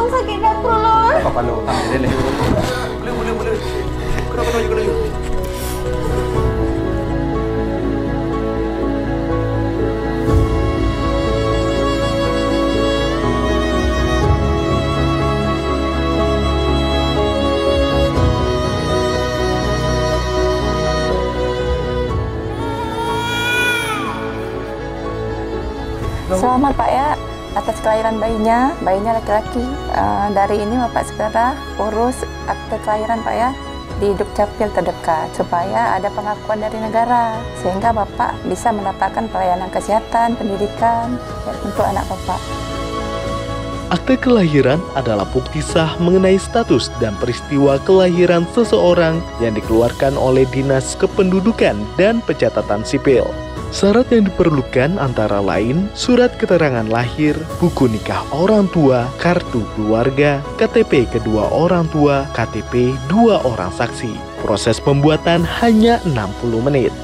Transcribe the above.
sakit dapur loh. Apa lo? Tahan deh. Boleh. Kenapa lagi? Selamat Pak ya atas kelahiran bayinya laki-laki. Dari ini Bapak segera urus akte kelahiran Pak ya di Dukcapil terdekat supaya ada pengakuan dari negara sehingga Bapak bisa mendapatkan pelayanan kesehatan, pendidikan untuk anak Bapak. Akte kelahiran adalah bukti sah mengenai status dan peristiwa kelahiran seseorang yang dikeluarkan oleh Dinas Kependudukan dan Pencatatan Sipil. Syarat yang diperlukan antara lain surat keterangan lahir, buku nikah orang tua, kartu keluarga, KTP kedua orang tua, KTP 2 orang saksi. Proses pembuatan hanya 60 menit.